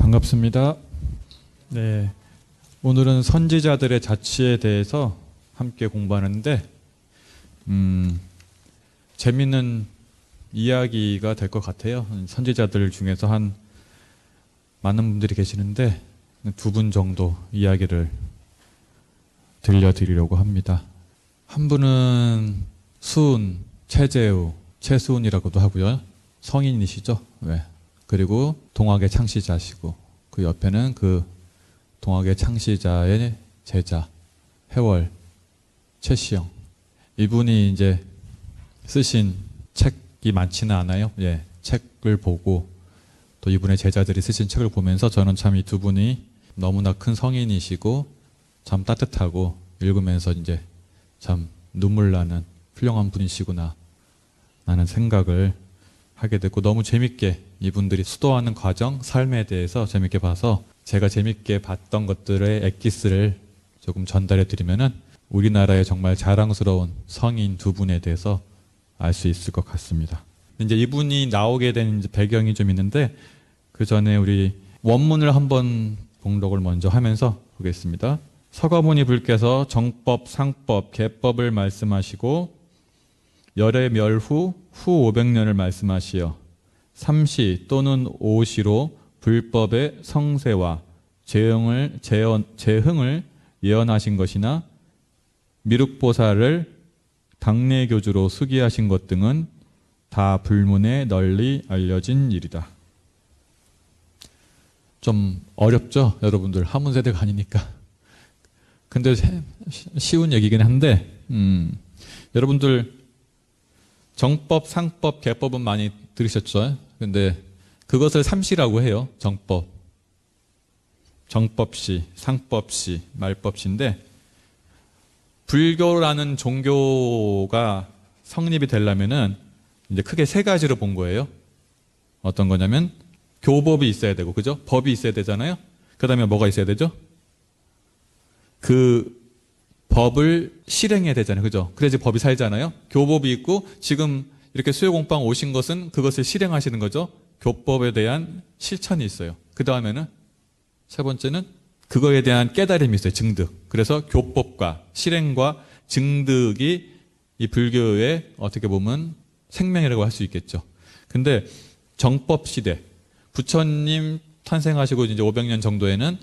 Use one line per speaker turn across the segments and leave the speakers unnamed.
반갑습니다. 네, 오늘은 선지자들의 자취에 대해서 함께 공부하는데 재밌는 이야기가 될 것 같아요. 선지자들 중에서 한 많은 분들이 계시는데 두 분 정도 이야기를 들려드리려고 합니다. 한 분은 수은, 최재우, 최수은이라고도 하고요. 성인이시죠? 네. 그리고 동학의 창시자시고 그 옆에는 그 동학의 창시자의 제자 해월 최시영, 이분이 이제 쓰신 책이 많지는 않아요. 예, 책을 보고 또 이분의 제자들이 쓰신 책을 보면서 저는 참 이 두 분이 너무나 큰 성인이시고 참 따뜻하고 읽으면서 이제 참 눈물 나는 훌륭한 분이시구나 라는 생각을 하게 됐고, 너무 재밌게 이분들이 수도하는 과정, 삶에 대해서 재밌게 봐서 제가 재밌게 봤던 것들의 엑기스를 조금 전달해 드리면은 우리나라의 정말 자랑스러운 성인 두 분에 대해서 알 수 있을 것 같습니다. 이제 이분이 나오게 된 배경이 좀 있는데, 그 전에 우리 원문을 한번 봉독을 먼저 하면서 보겠습니다. 서가모니 불께서 정법, 상법, 계법을 말씀하시고 열의 멸후 후 500년을 말씀하시어 삼시 또는 오시로 불법의 성세와 재흥을 예언하신 것이나 미륵보살을 당내교주로 수기하신 것 등은 다 불문에 널리 알려진 일이다. 좀 어렵죠? 여러분들 한문세대가 아니니까. 근데 쉬운 얘기긴 한데 여러분들 정법, 상법, 계법은 많이 들으셨죠? 근데 그것을 삼시라고 해요. 정법, 정법시, 상법시, 말법시인데, 불교라는 종교가 성립이 되려면은 이제 크게 세 가지로 본 거예요. 어떤 거냐면 교법이 있어야 되고, 그죠? 법이 있어야 되잖아요. 그 다음에 뭐가 있어야 되죠? 그 법을 실행해야 되잖아요. 그죠? 그래야지 법이 살잖아요. 교법이 있고, 지금 이렇게 수요공방 오신 것은 그것을 실행하시는 거죠. 교법에 대한 실천이 있어요. 그 다음에는 세 번째는 그거에 대한 깨달음이 있어요. 증득. 그래서 교법과 실행과 증득이 이 불교의 어떻게 보면 생명이라고 할 수 있겠죠. 근데 정법 시대, 부처님 탄생하시고 이제 500년 정도에는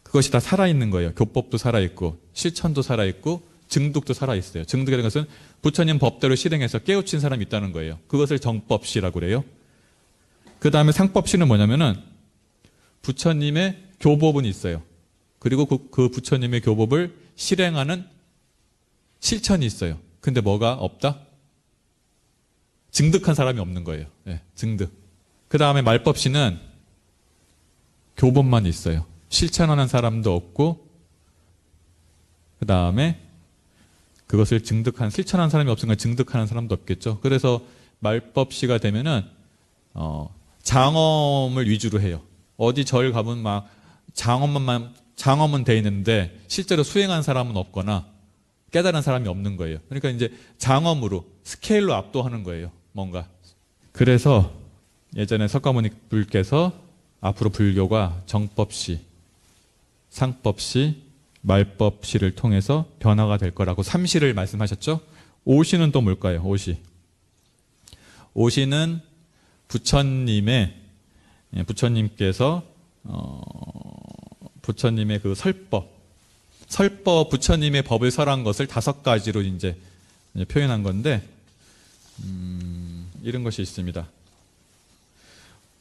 그것이 다 살아있는 거예요. 교법도 살아있고 실천도 살아있고 증득도 살아있어요. 증득이라는 것은 부처님 법대로 실행해서 깨우친 사람이 있다는 거예요. 그것을 정법시라고 그래요. 그 다음에 상법시는 뭐냐면은 부처님의 교법은 있어요. 그리고 그 부처님의 교법을 실행하는 실천이 있어요. 근데 뭐가 없다? 증득한 사람이 없는 거예요. 네, 증득. 그 다음에 말법시는 교법만 있어요. 실천하는 사람도 없고, 그 다음에 그것을 실천하는 사람이 없으니까 증득하는 사람도 없겠죠. 그래서 말법시가 되면은 장엄을 위주로 해요. 어디 절 가면 막 장엄은 돼 있는데 실제로 수행한 사람은 없거나 깨달은 사람이 없는 거예요. 그러니까 이제 장엄으로 스케일로 압도하는 거예요. 뭔가. 그래서 예전에 석가모니 불께서 앞으로 불교가 정법시, 상법시, 말법시를 통해서 변화가 될 거라고 삼시를 말씀하셨죠. 오시는 또 뭘까요? 오시는 부처님께서 부처님의 그 설법, 부처님의 법을 설한 것을 5가지로 이제 표현한 건데, 이런 것이 있습니다.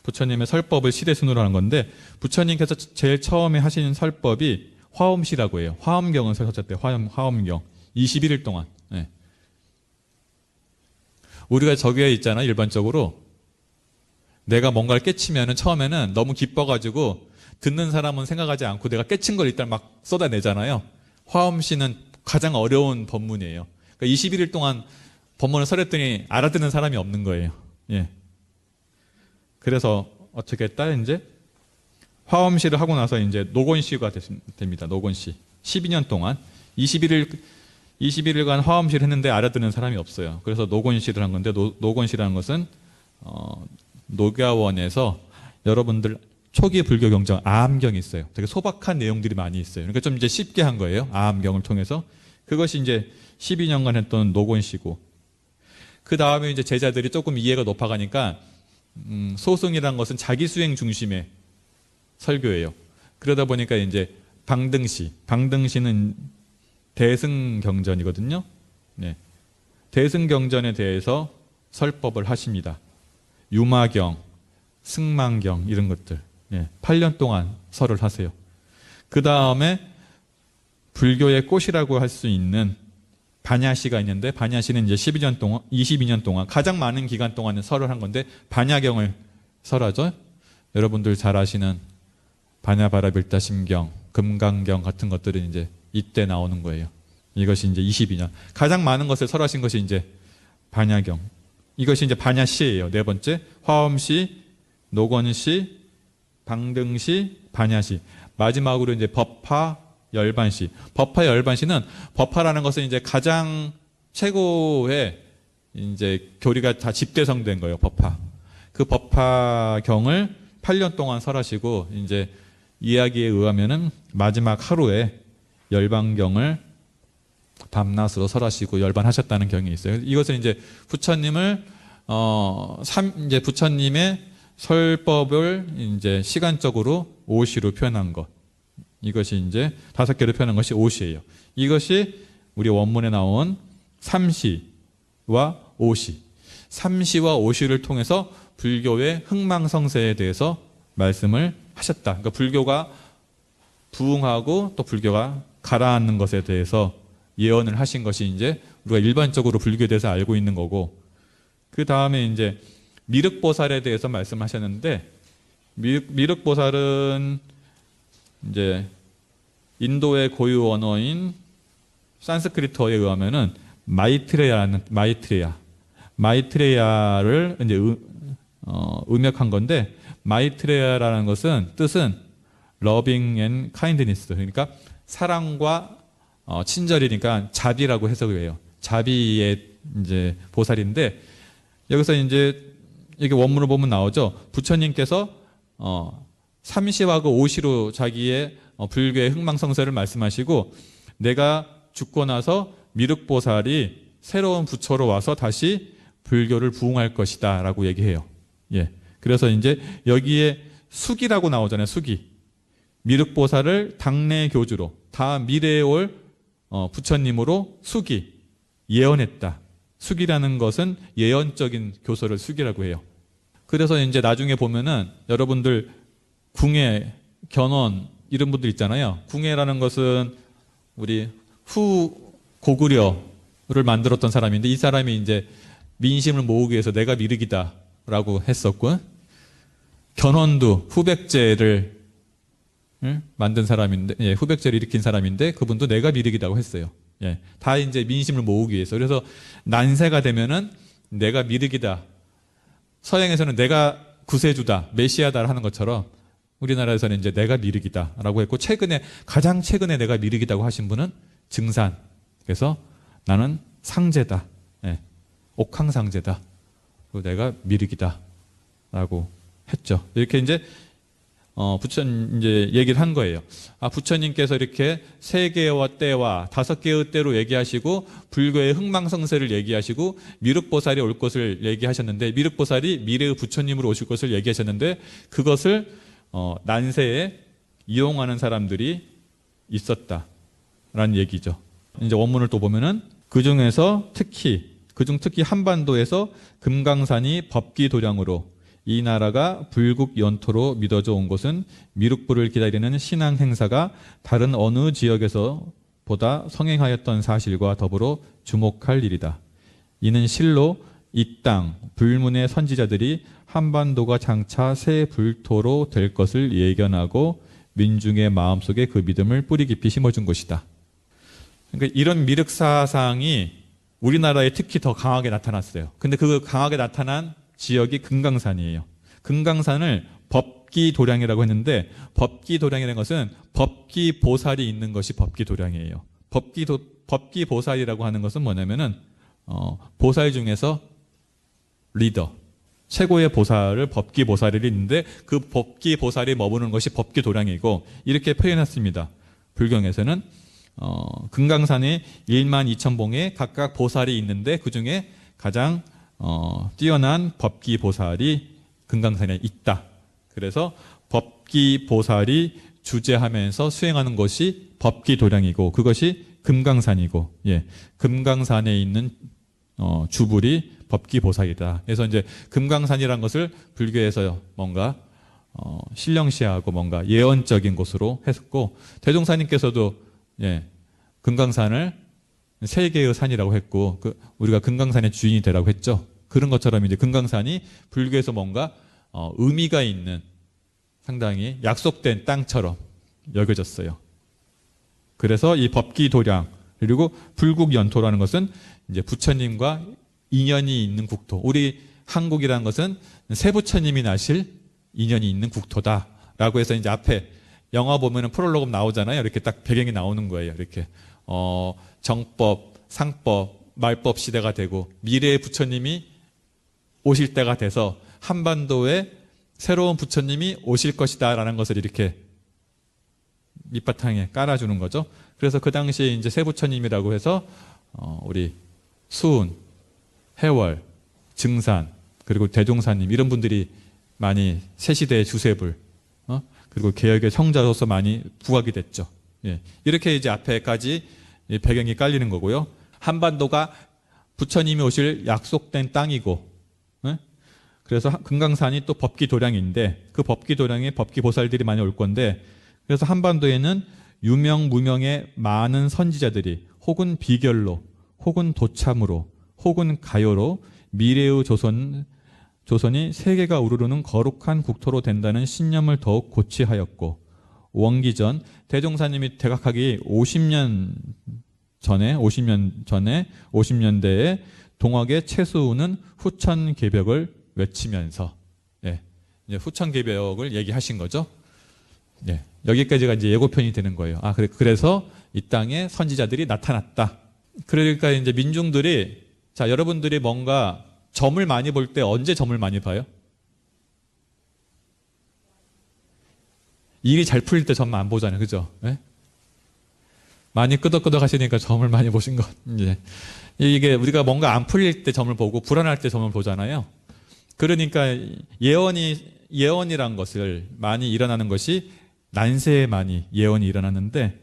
부처님의 설법을 시대순으로 하는 건데, 부처님께서 제일 처음에 하신 설법이 화엄시라고 해요. 화엄경을 설하셨대요. 화엄경. 21일 동안. 네. 우리가 저기에 있잖아, 일반적으로. 내가 뭔가를 깨치면은 처음에는 너무 기뻐가지고 듣는 사람은 생각하지 않고 내가 깨친 걸 일단 막 쏟아내잖아요. 화엄시는 가장 어려운 법문이에요. 그러니까 21일 동안 법문을 설했더니 알아듣는 사람이 없는 거예요. 예. 그래서 어떻게 했다? 이제 화엄시를 하고 나서 이제 노곤시가 됩니다. 노곤시. 12년 동안 21일간 화엄시를 했는데 알아듣는 사람이 없어요. 그래서 노곤시를 한 건데, 노곤시라는 것은 녹야원에서 여러분들 초기 불교 경전 아함경이 있어요. 되게 소박한 내용들이 많이 있어요. 그러니까 좀 이제 쉽게 한 거예요. 아함경을 통해서. 그것이 이제 12년간 했던 노곤 씨고, 그 다음에 이제 제자들이 조금 이해가 높아가니까 소승이라는 것은 자기 수행 중심의 설교예요. 그러다 보니까 이제 방등시는 대승경전이거든요. 네. 대승경전에 대해서 설법을 하십니다. 유마경, 승망경 이런 것들. 네. 8년 동안 설을 하세요. 그 다음에 불교의 꽃이라고 할 수 있는 반야시가 있는데, 반야시는 이제 22년 동안 가장 많은 기간 동안에 설을 한 건데, 반야경을 설하죠. 여러분들 잘 아시는 반야바라빌다심경, 금강경 같은 것들은 이제 이때 나오는 거예요. 이것이 이제 22년. 가장 많은 것을 설하신 것이 이제 반야경. 이것이 이제 반야시예요. 네 번째. 화엄시, 노건시, 방등시, 반야시. 마지막으로 이제 법화, 열반시. 법화, 열반시는, 법화라는 것은 이제 가장 최고의 이제 교리가 다 집대성된 거예요. 법화. 그 법화경을 8년 동안 설하시고, 이제 이야기에 의하면은 마지막 하루에 열반경을 밤낮으로 설하시고 열반하셨다는 경이 있어요. 이것은 이제 부처님을 이제 부처님의 설법을 이제 시간적으로 오시로 표현한 것. 이것이 이제 5개로 표현한 것이 오시예요. 이것이 우리 원문에 나온 삼시와 오시. 삼시와 오시를 통해서 불교의 흥망성쇠에 대해서 말씀을 하셨다. 그러니까 불교가 부흥하고 또 불교가 가라앉는 것에 대해서 예언을 하신 것이 이제 우리가 일반적으로 불교에 대해서 알고 있는 거고, 그 다음에 이제 미륵보살에 대해서 말씀하셨는데, 미륵보살은 이제 인도의 고유 언어인 산스크리트어에 의하면은 마이트레야를 이제 음역한 건데, 마이트레야라는 것은 뜻은 loving and kindness, 그러니까 사랑과 친절이니까 자비라고 해석을 해요. 자비의 이제 보살인데, 여기서 이제 이게 원문을 보면 나오죠. 부처님께서 삼시와 그 오시로 자기의 불교의 흥망성쇠를 말씀하시고, 내가 죽고 나서 미륵보살이 새로운 부처로 와서 다시 불교를 부흥할 것이다 라고 얘기해요. 예. 그래서 이제 여기에 수기라고 나오잖아요. 수기. 미륵보살을 당내 교주로, 다 미래에 올 부처님으로 수기, 예언했다. 수기라는 것은 예언적인 교서를 수기라고 해요. 그래서 이제 나중에 보면은 여러분들 궁예, 견원 이런 분들 있잖아요. 궁예라는 것은 우리 후 고구려를 만들었던 사람인데, 이 사람이 이제 민심을 모으기 위해서 내가 미륵이다 라고 했었고, 견원도 후백제를 만든 사람인데, 예, 후백제를 일으킨 사람인데 그분도 내가 미륵이라고 했어요. 예, 다 이제 민심을 모으기 위해서. 그래서 난세가 되면은 내가 미륵이다. 서양에서는 내가 구세주다, 메시아다 하는 것처럼 우리나라에서는 이제 내가 미륵이다라고 했고, 가장 최근에 내가 미륵이라고 하신 분은 증산. 그래서 나는 상제다, 예, 옥황상제다, 그리고 내가 미륵이다라고 했죠. 이렇게 이제 부처님 이제 얘기를 한 거예요. 부처님께서 이렇게 3개의 때와 5개의 때로 얘기하시고, 불교의 흥망성쇠를 얘기하시고, 미륵보살이 올 것을 얘기하셨는데, 미륵보살이 미래의 부처님으로 오실 것을 얘기하셨는데, 그것을 난세에 이용하는 사람들이 있었다라는 얘기죠. 이제 원문을 또 보면은 그중 특히 한반도에서 금강산이 법기도량으로 이 나라가 불국 연토로 믿어져 온 것은 미륵부를 기다리는 신앙 행사가 다른 어느 지역에서 보다 성행하였던 사실과 더불어 주목할 일이다. 이는 실로 이 땅 불문의 선지자들이 한반도가 장차 새 불토로 될 것을 예견하고 민중의 마음속에 그 믿음을 뿌리 깊이 심어준 것이다. 그러니까 이런 미륵 사상이 우리나라에 특히 더 강하게 나타났어요. 근데 그 강하게 나타난 지역이 금강산이에요. 금강산을 법기도량이라고 했는데, 법기도량이라는 것은 법기보살이 있는 것이 법기도량이에요. 법기보살이라고 하는 것은 뭐냐면은 보살 중에서 리더, 최고의 보살을 법기보살이 있는데 그 법기보살이 머무는 것이 법기도량이고 이렇게 표현했습니다. 불경에서는 금강산에 12,000봉에 각각 보살이 있는데 그 중에 가장 뛰어난 법기보살이 금강산에 있다. 그래서 법기보살이 주재하면서 수행하는 것이 법기도량이고 그것이 금강산이고, 예, 금강산에 있는 주불이 법기보살이다. 그래서 이제 금강산이라는 것을 불교에서 뭔가 신령시하고 뭔가 예언적인 곳으로 했고, 대종사님께서도 예, 금강산을 세계의 산이라고 했고, 우리가 금강산의 주인이 되라고 했죠. 그런 것처럼 이제 금강산이 불교에서 뭔가 의미가 있는 상당히 약속된 땅처럼 여겨졌어요. 그래서 이 법기도량 그리고 불국연토라는 것은 이제 부처님과 인연이 있는 국토. 우리 한국이라는 것은 세 부처님이 나실 인연이 있는 국토다라고 해서 이제 앞에 영화 보면은 프롤로그 나오잖아요. 이렇게 딱 배경이 나오는 거예요. 이렇게 정법, 상법, 말법 시대가 되고 미래의 부처님이 오실 때가 돼서 한반도에 새로운 부처님이 오실 것이다라는 것을 이렇게 밑바탕에 깔아주는 거죠. 그래서 그 당시에 이제 세 부처님이라고 해서 우리 수은, 해월, 증산, 그리고 대종사님 이런 분들이 많이 새 시대의 주세불, 그리고 개혁의 성자로서 많이 부각이 됐죠. 예. 이렇게 이제 앞에까지 배경이 깔리는 거고요. 한반도가 부처님이 오실 약속된 땅이고, 그래서 금강산이 또 법기도량인데 그 법기도량에 법기보살들이 많이 올 건데, 그래서 한반도에는 유명 무명의 많은 선지자들이 혹은 비결로 혹은 도참으로 혹은 가요로 미래의 조선이 세계가 우르르는 거룩한 국토로 된다는 신념을 더욱 고취하였고, 원기전 대종사님이 대각하기 50년 전에 50년대에 동학의 최수우는 후천개벽을 외치면서, 예, 이제 후천개벽을 얘기하신 거죠. 예, 여기까지가 이제 예고편이 되는 거예요. 그래서 이 땅에 선지자들이 나타났다. 그러니까 이제 민중들이, 자, 여러분들이 뭔가 점을 많이 볼 때 언제 점을 많이 봐요? 일이 잘 풀릴 때 점 안 보잖아요. 그죠? 예? 많이 끄덕끄덕 하시니까 점을 많이 보신 것. 예. 이게 우리가 뭔가 안 풀릴 때 점을 보고 불안할 때 점을 보잖아요. 그러니까 예언이란 것을 많이 일어나는 것이 난세에 많이 예언이 일어났는데,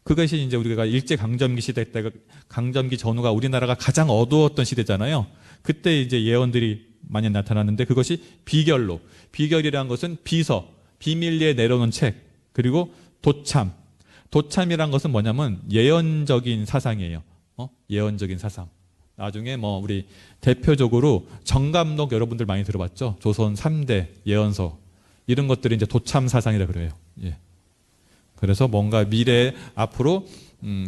그것이 이제 우리가 일제강점기 시대 때, 강점기 전후가 우리나라가 가장 어두웠던 시대잖아요. 그때 이제 예언들이 많이 나타났는데 그것이 비결로, 비결이라는 것은 비서, 비밀리에 내려놓은 책, 그리고 도참. 도참이란 것은 뭐냐면 예언적인 사상이에요. 예언적인 사상. 나중에 뭐 우리 대표적으로 정감록 여러분들 많이 들어봤죠? 조선 3대 예언서. 이런 것들이 이제 도참 사상이라 그래요. 예. 그래서 뭔가 미래 앞으로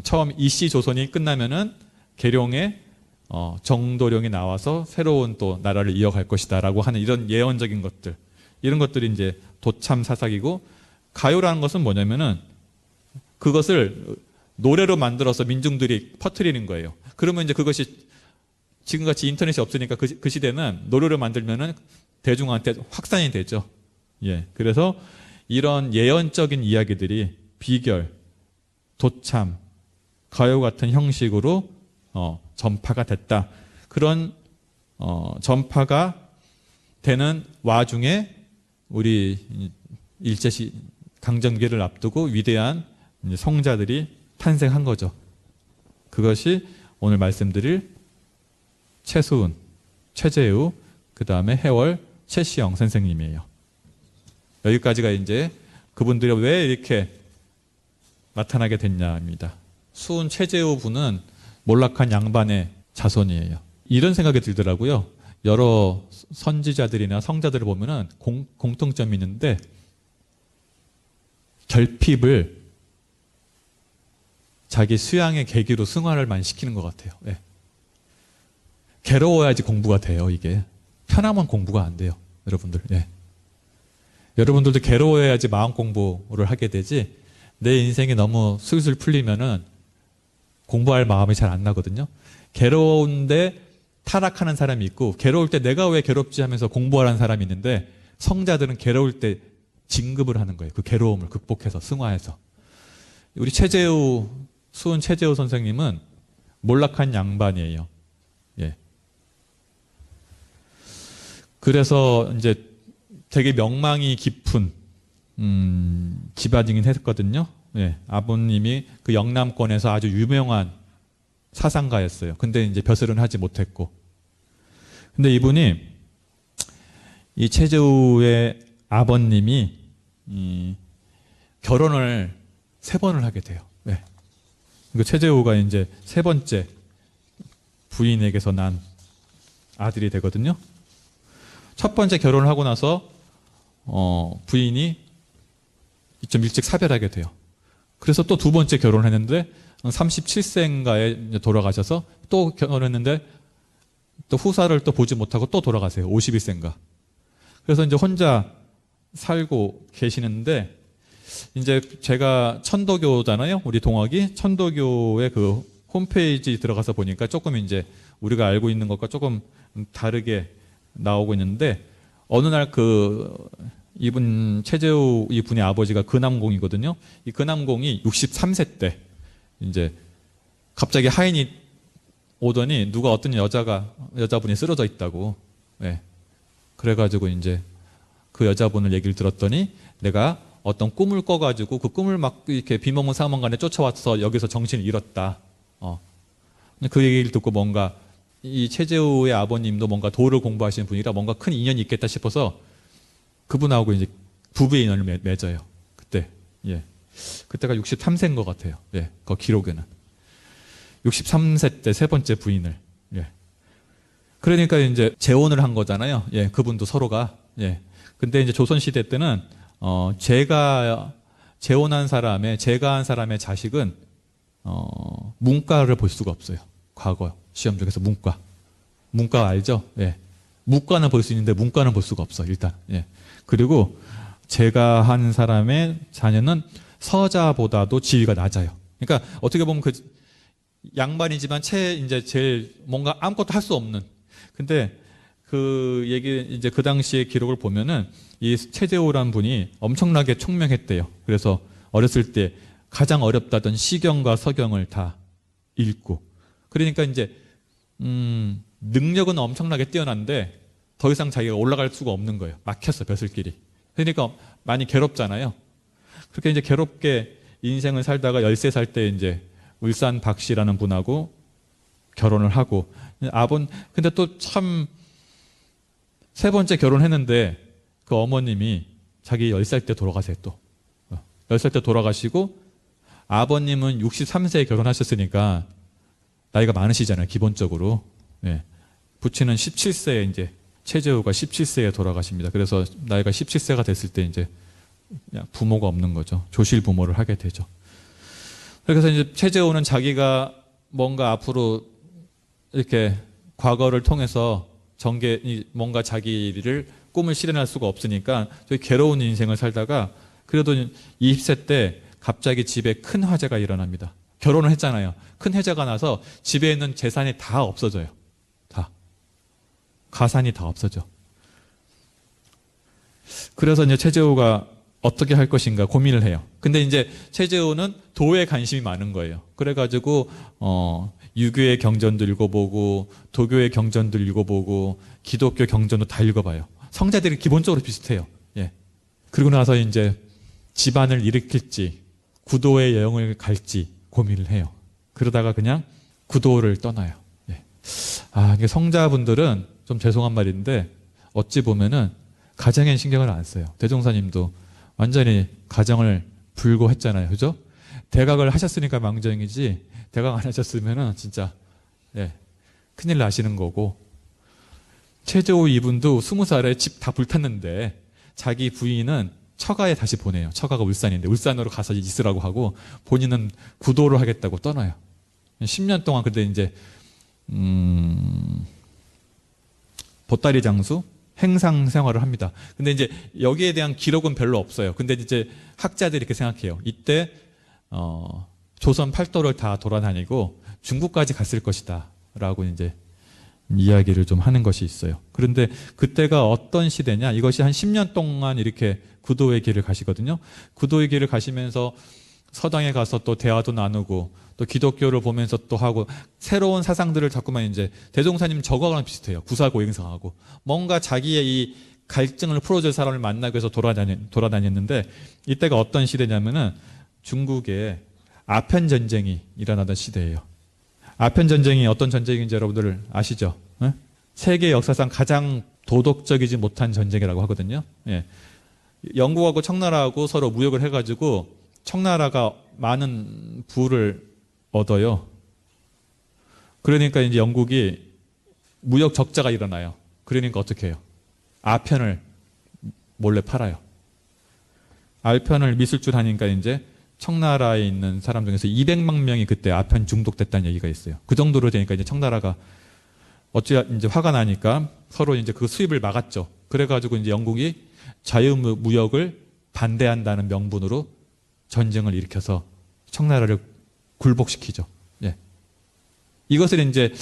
처음 이씨 조선이 끝나면은 계룡의 정도령이 나와서 새로운 또 나라를 이어갈 것이다라고 하는 이런 예언적인 것들, 이런 것들이 이제 도참 사상이고, 가요라는 것은 뭐냐면은 그것을 노래로 만들어서 민중들이 퍼뜨리는 거예요. 그러면 이제 그것이 지금같이 인터넷이 없으니까 그 시대는 노래로 만들면은 대중한테 확산이 되죠. 예. 그래서 이런 예언적인 이야기들이 비결, 도참, 가요 같은 형식으로 전파가 됐다. 그런 전파가 되는 와중에 우리 일제시 강점기를 앞두고 위대한 성자들이 탄생한 거죠. 그것이 오늘 말씀드릴 최수은, 최재우, 그 다음에 해월, 최시영 선생님이에요. 여기까지가 이제 그분들이 왜 이렇게 나타나게 됐냐입니다. 수은, 최재우 분은 몰락한 양반의 자손이에요. 이런 생각이 들더라고요. 여러 선지자들이나 성자들을 보면은 공통점이 있는데, 결핍을 자기 수양의 계기로 승화를 많이 시키는 것 같아요. 네. 괴로워야지 공부가 돼요. 이게 편하면 공부가 안 돼요, 여러분들. 예. 여러분들도 괴로워야지 마음 공부를 하게 되지, 내 인생이 너무 술술 풀리면은 공부할 마음이 잘 안 나거든요. 괴로운데 타락하는 사람이 있고, 괴로울 때 내가 왜 괴롭지 하면서 공부하라는 사람이 있는데, 성자들은 괴로울 때 진급을 하는 거예요. 그 괴로움을 극복해서, 승화해서. 우리 최재우, 수은 최재우 선생님은 몰락한 양반이에요. 예. 그래서 이제 되게 명망이 깊은 집안이긴 했거든요. 예. 아버님이 그 영남권에서 아주 유명한 사상가였어요. 근데 이제 벼슬은 하지 못했고. 근데 이분이 이 최재우의 아버님이 결혼을 3번을 하게 돼요. 네. 그 최재우가 이제 3번째 부인에게서 난 아들이 되거든요. 첫 번째 결혼을 하고 나서 부인이 좀 일찍 사별하게 돼요. 그래서 또 2번째 결혼을 했는데 37세인가에 돌아가셔서 또 결혼했는데 또 후사를 또 보지 못하고 또 돌아가세요. 51세인가. 그래서 이제 혼자 살고 계시는데, 이제 제가 천도교잖아요. 우리 동학이 천도교의 그 홈페이지 들어가서 보니까 조금 이제 우리가 알고 있는 것과 조금 다르게 나오고 있는데, 어느 날 이분 최재우 이분의 아버지가 근암공이거든요. 이 근암공이 63세 때 이제 갑자기 하인이 오더니 누가 어떤 여자분이 쓰러져 있다고. 예. 그래가지고 이제 그 여자분을 얘기를 들었더니 내가 어떤 꿈을 꿔가지고 그 꿈을 막 이렇게 비몽 사몽간에 쫓아와서 여기서 정신을 잃었다. 그 얘기를 듣고 뭔가 이 최재우의 아버님도 뭔가 도를 공부하시는 분이라 뭔가 큰 인연이 있겠다 싶어서 그분하고 이제 부부의 인연을 맺어요. 그때. 예. 그때가 63세인 것 같아요. 예. 그 기록에는. 63세 때 3번째 부인을. 예. 그러니까 이제 재혼을 한 거잖아요. 예. 그분도 서로가. 예. 근데 이제 조선시대 때는, 제가 재혼한 사람의, 제가 한 사람의 자식은, 문과를 볼 수가 없어요. 과거 시험 중에서 문과. 문과 알죠? 예. 무과는 볼 수 있는데 문과는 볼 수가 없어, 일단. 예. 그리고 제가 한 사람의 자녀는 서자보다도 지위가 낮아요. 그러니까 어떻게 보면 그 양반이지만 이제 제일 뭔가 아무것도 할 수 없는. 근데 그 얘기, 이제 그 당시의 기록을 보면은 이 최재우란 분이 엄청나게 총명했대요. 그래서 어렸을 때 가장 어렵다던 시경과 서경을 다 읽고. 그러니까 이제, 능력은 엄청나게 뛰어난데 더 이상 자기가 올라갈 수가 없는 거예요. 막혔어, 벼슬길이. 그러니까 많이 괴롭잖아요. 그렇게 이제 괴롭게 인생을 살다가 13살 때 이제 울산 박 씨라는 분하고 결혼을 하고, 근데 또 참, 3번째 결혼했는데 그 어머님이 자기 10살 때 돌아가세요, 또. 10살 때 돌아가시고, 아버님은 63세에 결혼하셨으니까 나이가 많으시잖아요, 기본적으로. 예. 부친은 17세에 이제, 최재우가 17세에 돌아가십니다. 그래서 나이가 17세가 됐을 때 이제 부모가 없는 거죠. 조실 부모를 하게 되죠. 그래서 이제 최재우는 자기가 뭔가 앞으로 이렇게 과거를 통해서 뭔가 자기를 꿈을 실현할 수가 없으니까 되게 괴로운 인생을 살다가 그래도 20세 때 갑자기 집에 큰 화재가 일어납니다. 결혼을 했잖아요. 큰 화재가 나서 집에 있는 재산이 다 없어져요. 다. 가산이 다 없어져. 그래서 이제 최재우가 어떻게 할 것인가 고민을 해요. 근데 이제 최재우는 도에 관심이 많은 거예요. 그래가지고 유교의 경전도 읽어보고 도교의 경전도 읽어보고 기독교 경전도 다 읽어봐요. 성자들이 기본적으로 비슷해요. 예. 그리고 나서 이제 집안을 일으킬지 구도의 여행을 갈지 고민을 해요. 그러다가 그냥 구도를 떠나요. 예. 이게 성자분들은 좀 죄송한 말인데 어찌 보면은 가정에 신경을 안 써요. 대종사님도 완전히 가정을 불고했잖아요. 그죠? 대각을 하셨으니까 망정이지 대각 안 하셨으면은 진짜 예, 큰일 나시는 거고. 최재우 이분도 20살에 집 다 불탔는데 자기 부인은 처가에 다시 보내요. 처가가 울산인데 울산으로 가서 있으라고 하고 본인은 구도를 하겠다고 떠나요. 10년 동안 근데 이제 보따리 장수 행상 생활을 합니다. 근데 이제 여기에 대한 기록은 별로 없어요. 근데 이제 학자들이 이렇게 생각해요. 이때 조선 팔도를 다 돌아다니고 중국까지 갔을 것이다 라고 이제 이야기를 좀 하는 것이 있어요. 그런데 그때가 어떤 시대냐? 이것이 한 10년 동안 이렇게 구도의 길을 가시거든요. 구도의 길을 가시면서 서당에 가서 또 대화도 나누고 또 기독교를 보면서 또 하고 새로운 사상들을 자꾸만 이제 대종사님 저거랑 비슷해요. 구사고행성하고 뭔가 자기의 이 갈증을 풀어줄 사람을 만나기 위해서 돌아다녔는데 이때가 어떤 시대냐면은 중국에 아편 전쟁이 일어나던 시대예요. 아편 전쟁이 어떤 전쟁인지 여러분들 아시죠? 예? 세계 역사상 가장 도덕적이지 못한 전쟁이라고 하거든요. 예. 영국하고 청나라하고 서로 무역을 해가지고 청나라가 많은 부를 얻어요. 그러니까 이제 영국이 무역 적자가 일어나요. 그러니까 어떻게 해요? 아편을 몰래 팔아요. 아편을 미술줄 하니까 이제 청나라에 있는 사람 중에서 200만 명이 그때 아편 중독됐다는 얘기가 있어요. 그 정도로 되니까 이제 청나라가 어찌 이제 화가 나니까 서로 이제 그 수입을 막았죠. 그래가지고 이제 영국이 자유무역을 반대한다는 명분으로 전쟁을 일으켜서 청나라를 굴복시키죠. 예. 이것을 이제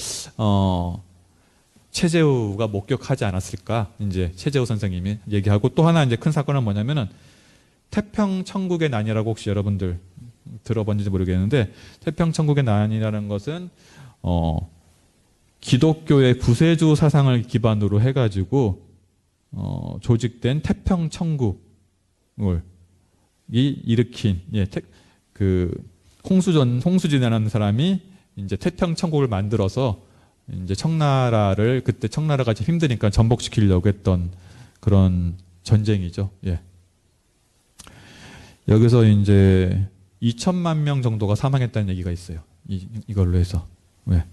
최재우가 목격하지 않았을까? 이제 최재우 선생님이 얘기하고 또 하나 이제 큰 사건은 뭐냐면은 태평천국의 난이라고 혹시 여러분들 들어본지 모르겠는데 태평천국의 난이라는 것은 기독교의 구세주 사상을 기반으로 해가지고 조직된 태평천국을 일으킨 그 홍수진이라는 사람이 이제 태평천국을 만들어서 이제 청나라를 그때 청나라가 좀 힘드니까 전복시키려고 했던 그런 전쟁이죠. 예. 여기서 이제 2천만 명 정도가 사망했다는 얘기가 있어요. 이걸로 해서. 왜?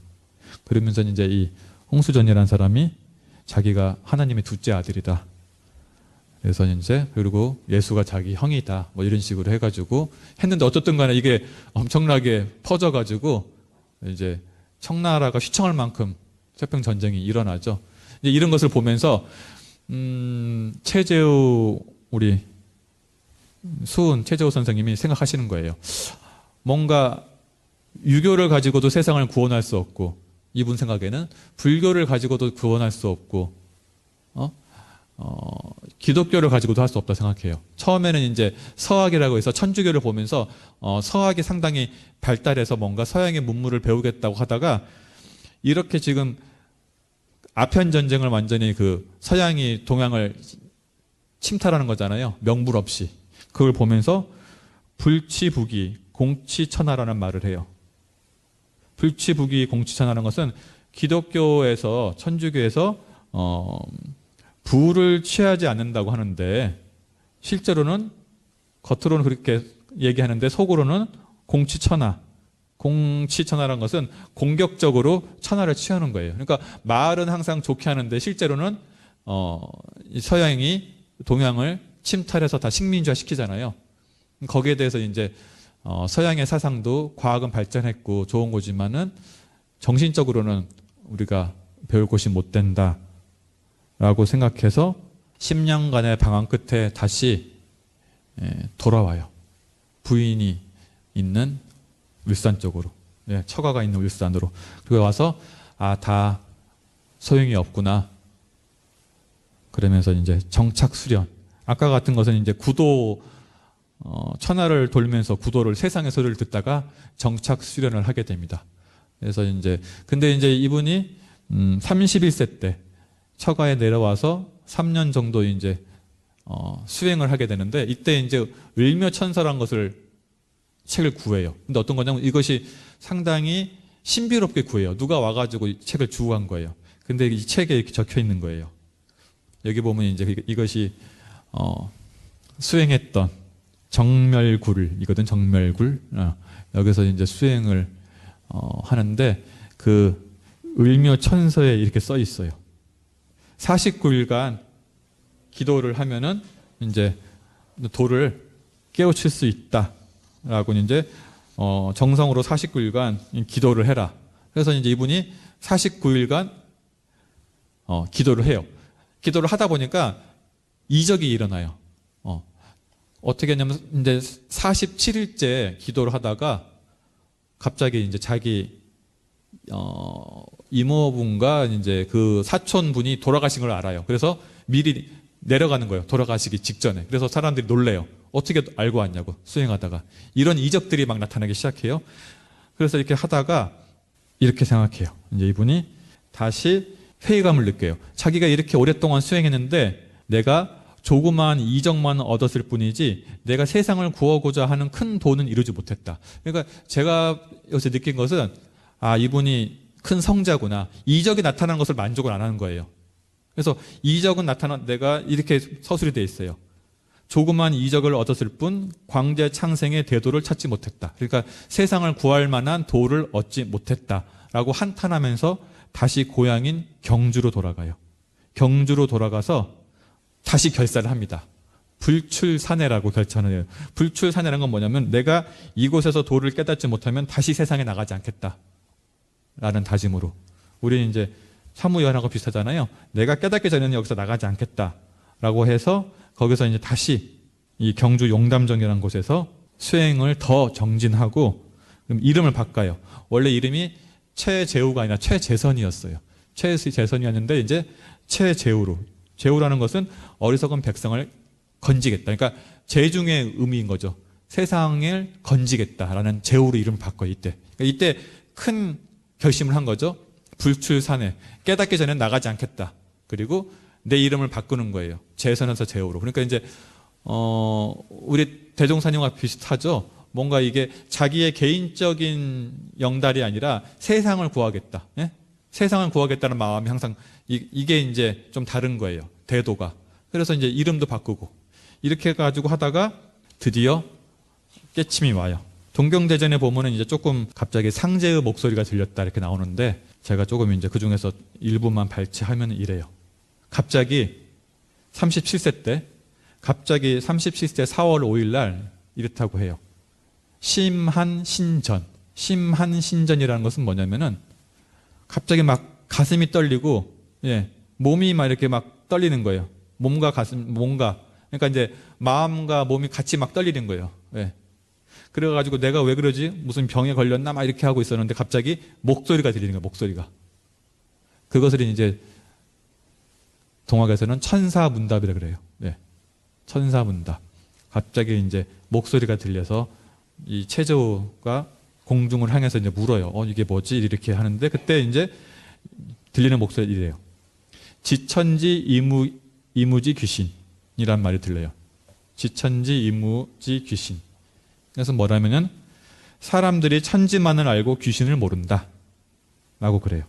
그러면서 이제 이 홍수전이라는 사람이 자기가 하나님의 둘째 아들이다. 그래서 이제 그리고 예수가 자기 형이다. 뭐 이런 식으로 해가지고 했는데 어쨌든 간에 이게 엄청나게 퍼져가지고 이제 청나라가 휘청할 만큼 태평 전쟁이 일어나죠. 이제 이런 것을 보면서 최재우 우리 수은 최재우 선생님이 생각하시는 거예요. 뭔가 유교를 가지고도 세상을 구원할 수 없고 이분 생각에는 불교를 가지고도 구원할 수 없고 기독교를 가지고도 할 수 없다 생각해요. 처음에는 이제 서학이라고 해서 천주교를 보면서 서학이 상당히 발달해서 뭔가 서양의 문물을 배우겠다고 하다가 이렇게 지금 아편 전쟁을 완전히 그 서양이 동양을 침탈하는 거잖아요. 명분 없이. 그걸 보면서 불치부기 공치천하라는 말을 해요. 불치부기 공치천하라는 것은 기독교에서 천주교에서 부를 취하지 않는다고 하는데 실제로는 겉으로는 그렇게 얘기하는데 속으로는 공치천하. 공치천하라는 것은 공격적으로 천하를 취하는 거예요. 그러니까 말은 항상 좋게 하는데 실제로는 서양이 동양을 침탈해서 다 식민지화 시키잖아요. 거기에 대해서 이제 서양의 사상도 과학은 발전했고 좋은 거지만은 정신적으로는 우리가 배울 것이 못 된다라고 생각해서 10년간의 방황 끝에 다시 돌아와요. 부인이 있는 울산 쪽으로, 처가가 있는 울산으로. 그리고 와서 다 소용이 없구나. 그러면서 이제 정착 수련. 아까 같은 것은 이제 구도 천하를 돌면서 구도를 세상의 소리를 듣다가 정착 수련을 하게 됩니다. 그래서 이제 근데 이제 이분이 31세 때 처가에 내려와서 3년 정도 이제 수행을 하게 되는데 이때 이제 을묘천서라는 것을 책을 구해요. 근데 어떤 거냐면 이것이 상당히 신비롭게 구해요. 누가 와가지고 이 책을 주고 간 거예요. 근데 이 책에 이렇게 적혀 있는 거예요. 여기 보면 이제 이것이 수행했던 정멸굴이거든. 정멸굴. 여기서 이제 수행을 하는데 그 을묘천서에 이렇게 써 있어요. 49일간 기도를 하면은 이제 도를 깨우칠 수 있다라고 이제 정성으로 49일간 기도를 해라. 그래서 이제 이분이 49일간 기도를 해요. 기도를 하다 보니까 이적이 일어나요. 어떻게 했냐면 이제 47일째 기도를 하다가 갑자기 이제 자기 이모분과 이제 그 사촌분이 돌아가신 걸 알아요. 그래서 미리 내려가는 거예요. 돌아가시기 직전에. 그래서 사람들이 놀래요. 어떻게 알고 왔냐고, 수행하다가. 이런 이적들이 막 나타나기 시작해요. 그래서 이렇게 하다가 이렇게 생각해요. 이제 이분이 다시 회의감을 느껴요. 자기가 이렇게 오랫동안 수행했는데 내가 조그마한 이적만 얻었을 뿐이지 내가 세상을 구하고자 하는 큰 돈은 이루지 못했다. 그러니까 제가 여기서 느낀 것은 이분이 큰 성자구나. 이적이 나타나는 것을 만족을 안 하는 거예요. 그래서 이적은 내가 이렇게 서술이 되어 있어요. 조그만 이적을 얻었을 뿐 광재 창생의 대도를 찾지 못했다. 그러니까 세상을 구할 만한 도를 얻지 못했다라고 한탄하면서 다시 고향인 경주로 돌아가요. 경주로 돌아가서 다시 결사를 합니다. 불출산해라고 결단을 해요. 불출산해라는 건 뭐냐면 내가 이곳에서 도를 깨닫지 못하면 다시 세상에 나가지 않겠다 라는 다짐으로. 우리는 이제 사무여한하고 비슷하잖아요. 내가 깨닫기 전에는 여기서 나가지 않겠다라고 해서 거기서 이제 다시 이 경주 용담정이라는 곳에서 수행을 더 정진하고 그럼 이름을 바꿔요. 원래 이름이 최재우가 아니라 최재선이었어요. 최재선이었는데 이제 최재우로. 재우라는 것은 어리석은 백성을 건지겠다. 그러니까 재중의 의미인 거죠. 세상을 건지겠다라는 재우로 이름을 바꿔요. 이때. 그러니까 이때 큰 결심을 한 거죠. 불출산해. 깨닫기 전에 나가지 않겠다. 그리고 내 이름을 바꾸는 거예요. 재선에서 재우로. 그러니까 이제 우리 대종사님과 비슷하죠. 뭔가 이게 자기의 개인적인 영달이 아니라 세상을 구하겠다. 예? 세상을 구하겠다는 마음이 항상 이게 이제 좀 다른 거예요. 대도가. 그래서 이제 이름도 바꾸고 이렇게 해가지고 하다가 드디어 깨침이 와요. 동경대전에 보면은 이제 조금 갑자기 상제의 목소리가 들렸다 이렇게 나오는데 제가 조금 이제 그 중에서 일부만 발췌하면 이래요. 갑자기 37세 때 갑자기 37세 4월 5일 날 이렇다고 해요. 심한신전. 심한신전이라는 것은 뭐냐면은 갑자기 막 가슴이 떨리고 몸이 막 이렇게 막 떨리는 거예요. 몸과 가슴, 뭔가. 그러니까 이제 마음과 몸이 같이 막 떨리는 거예요. 그래가지고 내가 왜 그러지? 무슨 병에 걸렸나? 막 이렇게 하고 있었는데 갑자기 목소리가 들리는 거예요. 목소리가. 그것을 이제 동학에서는 천사문답이라 그래요. 천사문답. 갑자기 이제 목소리가 들려서 이 최저우가 공중을 향해서 이제 물어요. 이게 뭐지? 이렇게 하는데 그때 이제 들리는 목소리 이래요. 지천지 이무지 귀신이란 말이 들려요. 지천지 이무지 귀신. 그래서 뭐라면은 사람들이 천지만을 알고 귀신을 모른다 라고 그래요.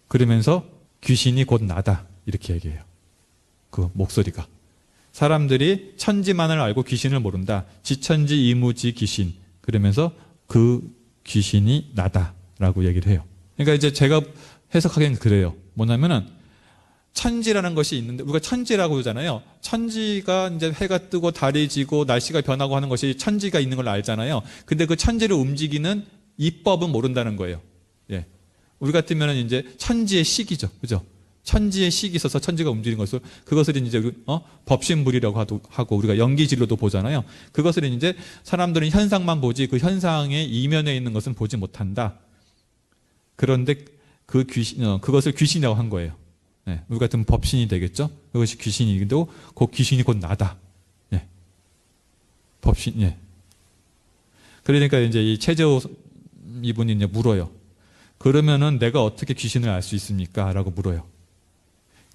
그러면서 귀신이 곧 나다 이렇게 얘기해요. 그 목소리가. 사람들이 천지만을 알고 귀신을 모른다. 지천지 이무지 귀신. 그러면서 그 귀신이 나다라고 얘기를 해요. 그러니까 이제 제가 해석하기엔 그래요. 뭐냐면은 천지라는 것이 있는데 우리가 천지라고 그러잖아요. 천지가 이제 해가 뜨고 달이 지고 날씨가 변하고 하는 것이 천지가 있는 걸 알잖아요. 근데 그 천지를 움직이는 이법은 모른다는 거예요. 우리 같으면은 이제 천지의 식이죠. 그죠? 천지의 식이 있어서 천지가 움직이는 것을 그것을 이제 법신불이라고 하고 우리가 연기진로도 보잖아요. 그것을 이제 사람들은 현상만 보지 그 현상의 이면에 있는 것은 보지 못한다. 그런데 그것을 귀신이라고 한 거예요. 우리 같으면 법신이 되겠죠. 그것이 귀신이고 그 귀신이 곧 나다. 법신. 그러니까 이제 이 최재호 이분이 이제 물어요. 그러면은 내가 어떻게 귀신을 알 수 있습니까? 라고 물어요.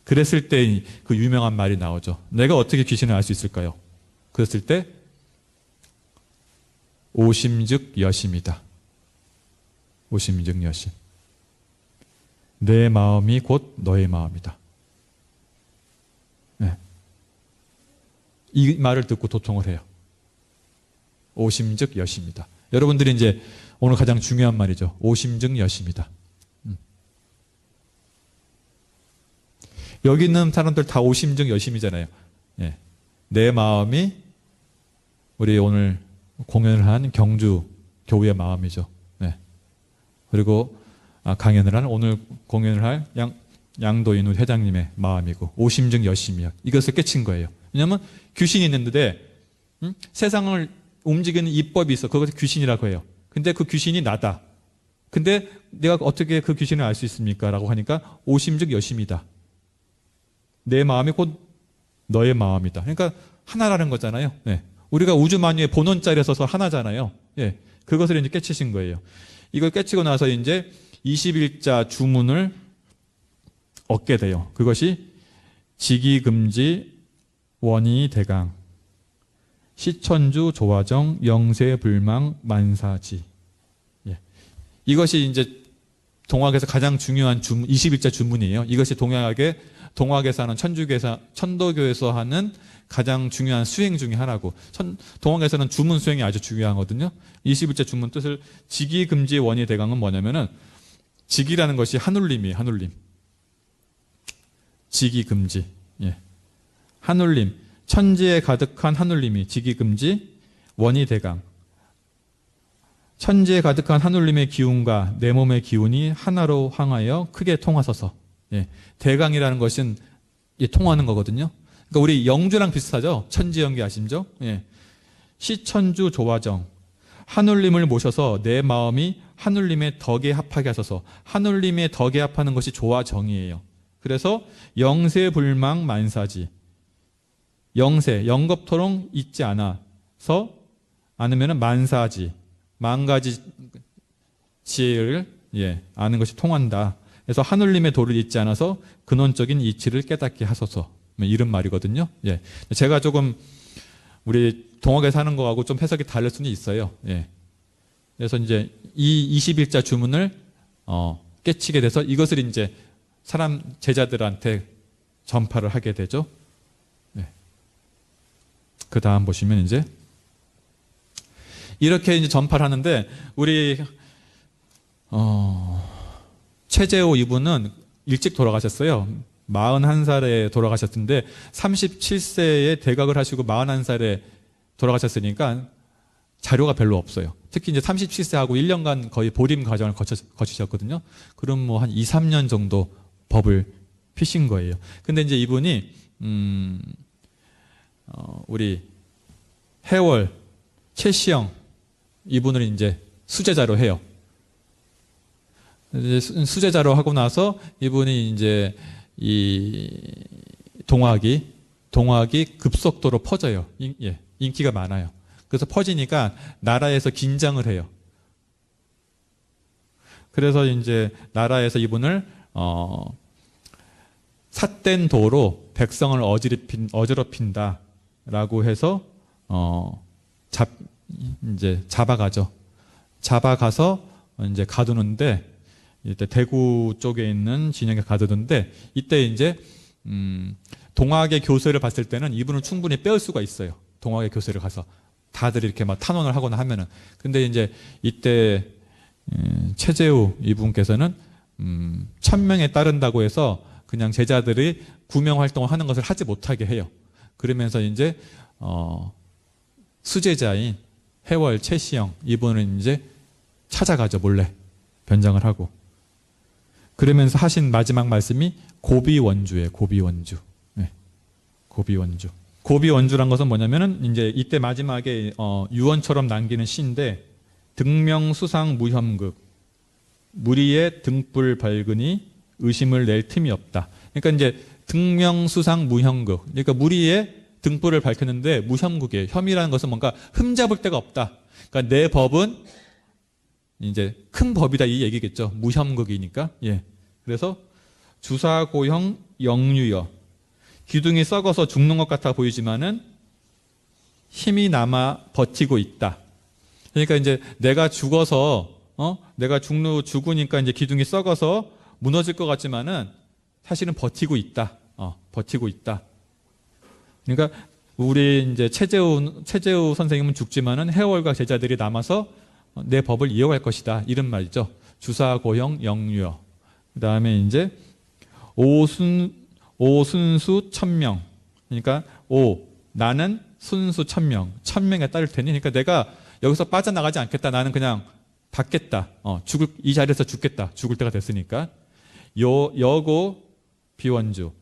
그랬을 때 그 유명한 말이 나오죠. 내가 어떻게 귀신을 알 수 있을까요? 그랬을 때 오심즉 여심이다. 오심즉 여심. 내 마음이 곧 너의 마음이다. 이 말을 듣고 도통을 해요. 오심즉 여심이다. 여러분들이 이제 오늘 가장 중요한 말이죠. 오심즉 여심이다. 여기 있는 사람들 다 오심즉 여심이잖아요. 내 마음이 우리 오늘 공연을 한 경주 교우의 마음이죠. 그리고 강연을 한 오늘 공연을 할 양도인 우리 회장님의 마음이고 오심즉 여심이야. 이것을 깨친 거예요. 왜냐하면 귀신이 있는데 세상을 움직이는 이법이 있어. 그것을 귀신이라고 해요. 근데 그 귀신이 나다. 근데 내가 어떻게 그 귀신을 알 수 있습니까? 라고 하니까 오심즉 여심이다. 내 마음이 곧 너의 마음이다. 그러니까 하나라는 거잖아요. 네. 우리가 우주 만유의 본원자리에 서서 하나잖아요. 예. 그것을 이제 깨치신 거예요. 이걸 깨치고 나서 이제 21자 주문을 얻게 돼요. 그것이 직이금지 원이대강 시천주 조화정 영세불망 만사지. 예. 이것이 이제 동학에서 가장 중요한 21자 주문이에요. 이것이 동학에서 하는 천도교에서 하는 가장 중요한 수행 중에 하나고, 동학에서는 주문 수행이 아주 중요하거든요. 21자 주문 뜻을 직이금지 원이대강은 뭐냐면은, 직이라는 것이 한울림이에요. 한울림. 직이금지. 예. 한울림. 천지에 가득한 한울림이 직이금지 원이대강. 천지에 가득한 한울림의 기운과 내 몸의 기운이 하나로 항하여 크게 통하소서. 예. 대강이라는 것은 통하는 거거든요. 그러니까 우리 영주랑 비슷하죠. 천지연기 아시죠? 예. 시천주 조화정. 한울림을 모셔서 내 마음이 한울림의 덕에 합하게 하소서. 한울림의 덕에 합하는 것이 조화정이에요. 그래서 영세불망 만사지. 영세, 영겁토록 잊지 않아서 않으면 만사지. 만 가지 지혜를 아는 것이 통한다. 그래서 한울림의 도를 잊지 않아서 근원적인 이치를 깨닫게 하소서. 이런 말이거든요. 예. 제가 조금 우리 동학에서 하는 거하고 좀 해석이 다를 수는 있어요. 예. 그래서 이제 이 21자 주문을 깨치게 돼서 이것을 이제 제자들한테 전파를 하게 되죠. 예. 그 다음 보시면 이제 이렇게 이제 전파를 하는데, 우리 최재호 이분은 일찍 돌아가셨어요. 41살에 돌아가셨는데 37세에 대각을 하시고 41살에 돌아가셨으니까 자료가 별로 없어요. 특히 이제 37세하고 1년간 거의 보림 과정을 거치셨거든요. 그럼 뭐 한 2, 3년 정도 법을 피신 거예요. 근데 이제 이분이 우리 해월 최시영 이분을 이제 수제자로 해요. 이제 수제자로 하고 나서 이분이 이제 이 동학이 급속도로 퍼져요. 인기가 많아요. 그래서 퍼지니까 나라에서 긴장을 해요. 그래서 이제 나라에서 이분을 삿된 도로 백성을 어지럽힌다라고 해서 이제 잡아가죠. 잡아가서 이제 가두는데, 이때 대구 쪽에 있는 진영에 가두는데, 이때 이제 동학의 교세를 봤을 때는 이분을 충분히 빼올 수가 있어요. 동학의 교세를 가서 다들 이렇게 막 탄원을 하거나 하면은. 근데 이제 이때 최재우 이분께서는 1000명에 따른다고 해서 그냥 제자들이 구명 활동을 하는 것을 하지 못하게 해요. 그러면서 이제 수제자인 해월 최시영 이분은 이제 찾아가죠. 몰래 변장을 하고. 그러면서 하신 마지막 말씀이 고비원주예요. 고비원주. 네. 고비원주. 고비원주란 것은 뭐냐면은 이제 이때 마지막에 유언처럼 남기는 시인데, 등명수상 무혐극 무리의 등불 밝으니 의심을 낼 틈이 없다. 그러니까 이제 등명수상 무혐극. 그러니까 무리의 등불을 밝혔는데 무혐극이에요. 혐의라는 것은 뭔가 흠잡을 데가 없다. 그러니까 내 법은 이제 큰 법이다 이 얘기겠죠. 무혐극이니까. 예. 그래서 주사고형 영유여. 기둥이 썩어서 죽는 것 같아 보이지만은 힘이 남아 버티고 있다. 그러니까 이제 내가 죽어서 내가 죽으니까 이제 기둥이 썩어서 무너질 것 같지만은 사실은 버티고 있다. 버티고 있다. 그러니까 우리 이제 최재우 선생님은 죽지만은 해월과 제자들이 남아서 내 법을 이어갈 것이다. 이런 말이죠. 주사고형 영유여. 그 다음에 이제 오순수 1000명. 그러니까 나는 순수 1000명. 1000명에 따를 테니. 그러니까 내가 여기서 빠져나가지 않겠다. 나는 그냥 받겠다. 이 자리에서 죽겠다. 죽을 때가 됐으니까. 여고 비원주.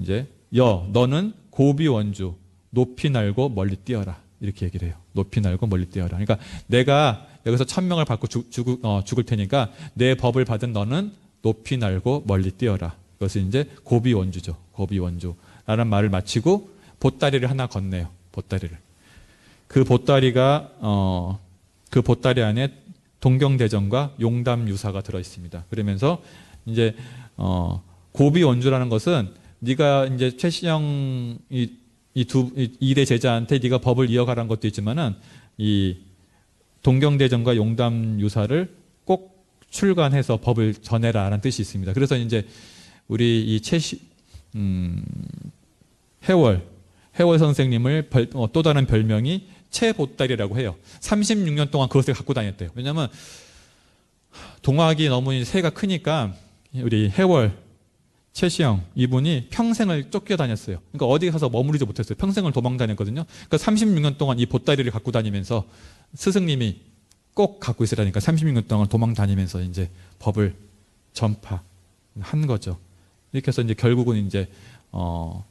이제 너는 고비원주. 높이 날고 멀리 뛰어라. 이렇게 얘기를 해요. 높이 날고 멀리 뛰어라. 그러니까 내가 여기서 천명을 받고 죽을 테니까 내 법을 받은 너는 높이 날고 멀리 뛰어라. 이것이 이제 고비원주죠. 고비원주라는 말을 마치고 보따리를 하나 건네요. 보따리를. 그 보따리가 그 보따리 안에 동경대전과 용담유사가 들어 있습니다. 그러면서 이제 고비원주라는 것은 네가 이제 최시영 이대 제자한테 네가 법을 이어가라는 것도 있지만은 이 동경대전과 용담유사를 꼭 출간해서 법을 전해라라는 뜻이 있습니다. 그래서 이제 우리 이 해월 선생님을 또 다른 별명이 채보따리라고 해요. 36년 동안 그것을 갖고 다녔대요. 왜냐하면 동학이 너무 세가 크니까 우리 해월, 최시영 이분이 평생을 쫓겨다녔어요. 그러니까 어디 가서 머무르지 못했어요. 평생을 도망 다녔거든요. 그러니까 36년 동안 이 보따리를 갖고 다니면서 스승님이 꼭 갖고 있으라니까 36년 동안 도망 다니면서 이제 법을 전파한 거죠. 이렇게 해서 이제 결국은 이제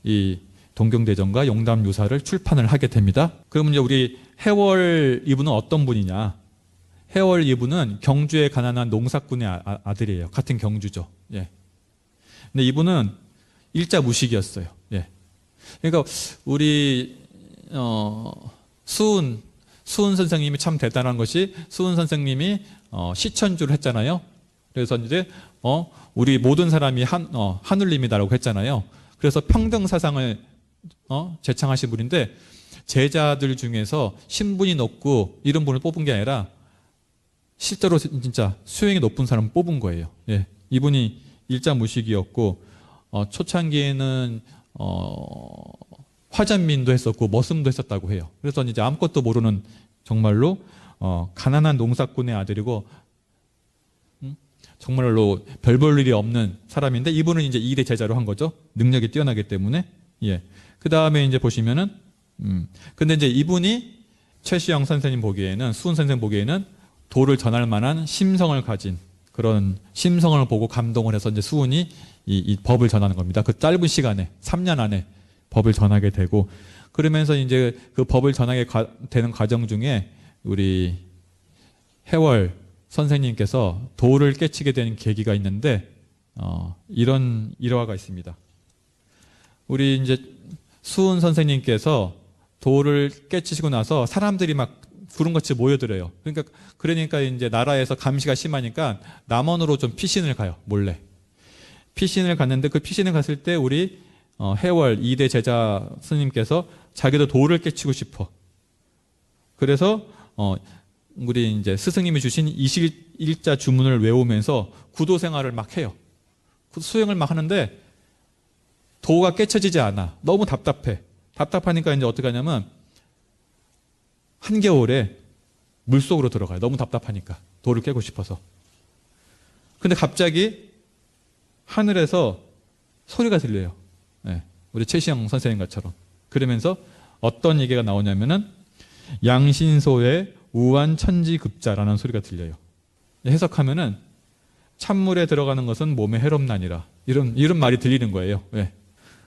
이 동경대전과 용담유사를 출판을 하게 됩니다. 그러면 이제 우리 해월 이분은 어떤 분이냐? 해월 이분은 경주에 가난한 농사꾼의 아들이에요. 같은 경주죠. 예. 근데 이분은 일자 무식이었어요. 예. 그러니까 우리 수은 선생님이 참 대단한 것이 수은 선생님이 시천주를 했잖아요. 그래서 이제 우리 모든 사람이 하늘님이다라고 했잖아요. 그래서 평등 사상을 제창하신 분인데 제자들 중에서 신분이 높고 이런 분을 뽑은 게 아니라 실제로 진짜 수행이 높은 사람을 뽑은 거예요. 예. 이분이 일자무식이었고 초창기에는 화전민도 했었고 머슴도 했었다고 해요. 그래서 이제 아무것도 모르는 정말로 가난한 농사꾼의 아들이고 정말로 별 볼 일이 없는 사람인데 이분은 이제 2대 제자로 한 거죠. 능력이 뛰어나기 때문에. 예. 그 다음에 이제 보시면은 근데 이제 이분이 최시영 선생님 보기에는 수은 선생님 보기에는 도를 전할 만한 심성을 가진 그런 심성을 보고 감동을 해서 이제 수은이 이 법을 전하는 겁니다. 그 짧은 시간에 3년 안에 법을 전하게 되고 그러면서 이제 그 법을 전하게 되는 과정 중에 우리 해월 선생님께서 도를 깨치게 되는 계기가 있는데 이런 일화가 있습니다. 우리 이제 수은 선생님께서 도를 깨치시고 나서 사람들이 막 구름같이 모여들어요. 그러니까 이제 나라에서 감시가 심하니까 남원으로 좀 피신을 가요. 몰래. 피신을 갔는데 그 피신을 갔을 때 우리 해월 2대 제자 스님께서 자기도 도를 깨치고 싶어. 그래서 우리 이제 스승님이 주신 이실일자 주문을 외우면서 구도 생활을 막 해요. 수행을 막 하는데 도가 깨쳐지지 않아. 너무 답답해. 답답하니까 이제 어떻게 하냐면 한겨울에 물속으로 들어가요. 너무 답답하니까. 도를 깨고 싶어서. 근데 갑자기 하늘에서 소리가 들려요. 네, 우리 최시영 선생님 것처럼. 그러면서 어떤 얘기가 나오냐면은 양신소의 우한천지급자라는 소리가 들려요. 해석하면은 찬물에 들어가는 것은 몸에 해롭나니라. 이런 말이 들리는 거예요. 네.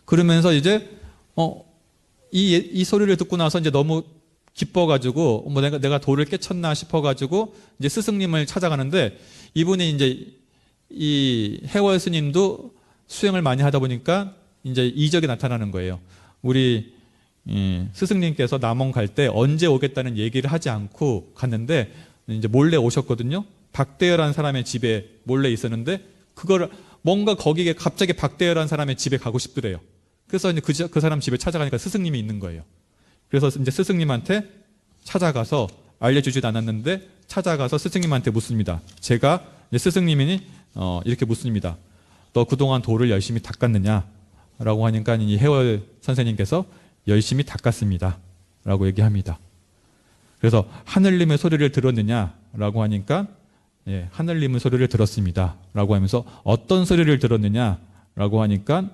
그러면서 이제 이 소리를 듣고 나서 이제 너무 기뻐가지고 내가 도를 깨쳤나 싶어가지고 이제 스승님을 찾아가는데 이분이 이제 이 해월 스님도 수행을 많이 하다 보니까 이제 이적이 나타나는 거예요. 우리 스승님께서 남원 갈 때 언제 오겠다는 얘기를 하지 않고 갔는데 이제 몰래 오셨거든요. 박대열한 사람의 집에 몰래 있었는데 그걸 뭔가 거기에 갑자기 박대열한 사람의 집에 가고 싶더래요. 그래서 이제 그 사람 집에 찾아가니까 스승님이 있는 거예요. 그래서 이제 스승님한테 찾아가서 알려주지도 않았는데 찾아가서 스승님한테 묻습니다. 제가 이제 스승님이 이렇게 묻습니다. 너 그동안 도를 열심히 닦았느냐? 라고 하니까 이 해월 선생님께서 열심히 닦았습니다. 라고 얘기합니다. 그래서 하늘님의 소리를 들었느냐? 라고 하니까 예, 하늘님의 소리를 들었습니다. 라고 하면서 어떤 소리를 들었느냐? 라고 하니까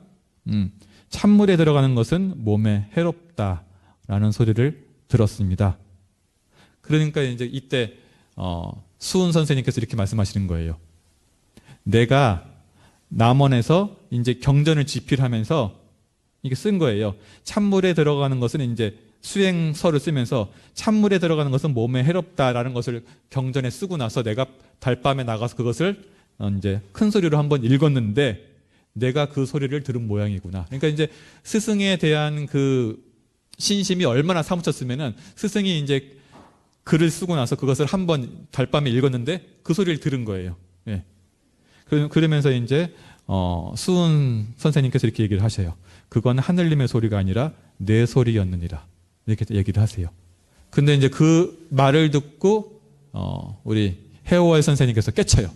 찬물에 들어가는 것은 몸에 해롭다. 라는 소리를 들었습니다. 그러니까 이제 이때 수은 선생님께서 이렇게 말씀하시는 거예요. 내가 남원에서 이제 경전을 집필하면서 이게 쓴 거예요. 찬물에 들어가는 것은 이제 수행서를 쓰면서 찬물에 들어가는 것은 몸에 해롭다라는 것을 경전에 쓰고 나서 내가 달밤에 나가서 그것을 이제 큰 소리로 한번 읽었는데 내가 그 소리를 들은 모양이구나. 그러니까 이제 스승에 대한 그 신심이 얼마나 사무쳤으면은 스승이 이제 글을 쓰고 나서 그것을 한번 달밤에 읽었는데 그 소리를 들은 거예요. 예. 그러면서 이제 수은 선생님께서 이렇게 얘기를 하셔요. 그건 하늘님의 소리가 아니라 내 소리였느니라. 이렇게 얘기를 하세요. 근데 이제 그 말을 듣고 우리 해월 선생님께서 깨쳐요.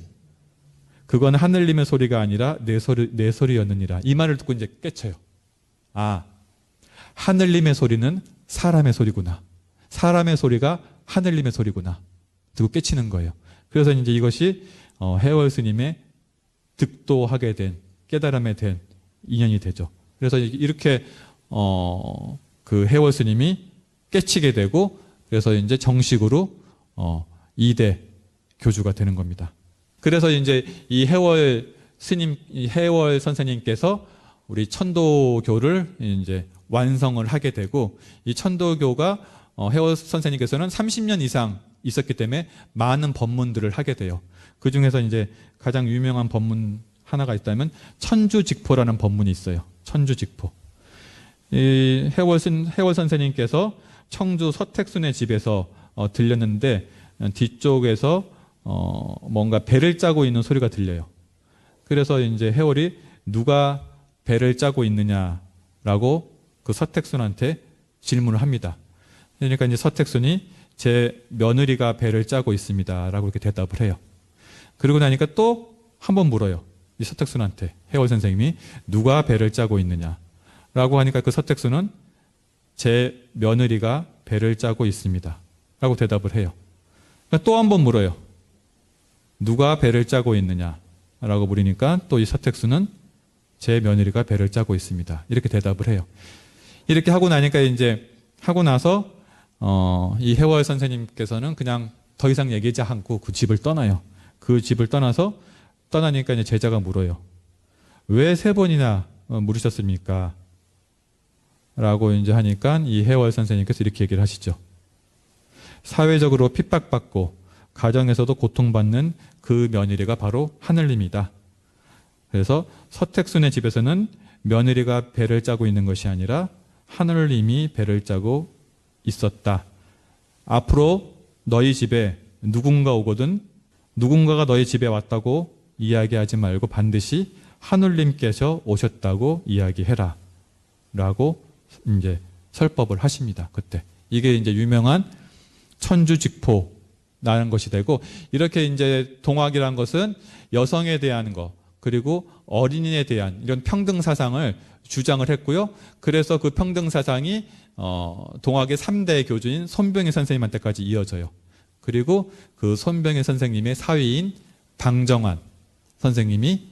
그건 하늘님의 소리가 아니라 내 소리였느니라. 이 말을 듣고 이제 깨쳐요. 아, 하늘님의 소리는 사람의 소리구나. 사람의 소리가 하늘님의 소리구나. 듣고 깨치는 거예요. 그래서 이제 이것이 해월 스님의 득도하게 된 깨달음에 된 인연이 되죠. 그래서 이렇게 그 해월 스님이 깨치게 되고 그래서 이제 정식으로 2대 교주가 되는 겁니다. 그래서 이제 이 해월 선생님께서 우리 천도교를 이제 완성을 하게 되고 이 천도교가 해월 선생님께서는 30년 이상 있었기 때문에 많은 법문들을 하게 돼요. 그 중에서 이제 가장 유명한 법문 하나가 있다면 천주직포라는 법문이 있어요. 천주직포. 이 해월 선생님께서 청주 서택순의 집에서 들렸는데 뒤쪽에서 뭔가 배를 짜고 있는 소리가 들려요. 그래서 이제 해월이 누가 배를 짜고 있느냐라고 그 서택순한테 질문을 합니다. 그러니까 이제 서택순이 제 며느리가 배를 짜고 있습니다라고 이렇게 대답을 해요. 그러고 나니까 또 한 번 물어요. 이 서택순한테 해월 선생님이 누가 배를 짜고 있느냐라고 하니까 그 서택순은 제 며느리가 배를 짜고 있습니다라고 대답을 해요. 그러니까 또 한 번 물어요. 누가 배를 짜고 있느냐라고 물으니까 또 이 서택순은 제 며느리가 배를 짜고 있습니다. 이렇게 대답을 해요. 이렇게 하고 나니까 이제 하고 나서 이 해월 선생님께서는 그냥 더 이상 얘기하지 않고 그 집을 떠나요. 그 집을 떠나니까 이제 제자가 물어요. 왜 3번이나 물으셨습니까? 라고 이제 하니까 이 해월 선생님께서 이렇게 얘기를 하시죠. 사회적으로 핍박받고 가정에서도 고통받는 그 며느리가 바로 하늘님이다. 그래서 서택순의 집에서는 며느리가 배를 짜고 있는 것이 아니라 하늘님이 배를 짜고 있었다. 앞으로 너희 집에 누군가 오거든 누군가가 너희 집에 왔다고 이야기하지 말고 반드시 하늘님께서 오셨다고 이야기해라. 라고 이제 설법을 하십니다. 그때. 이게 이제 유명한 천주직포라는 것이 되고 이렇게 이제 동학이라는 것은 여성에 대한 거 그리고 어린이에 대한 이런 평등 사상을 주장을 했고요. 그래서 그 평등 사상이 동학의 3대 교주인 손병희 선생님한테까지 이어져요. 그리고 그 손병희 선생님의 사위인 방정환 선생님이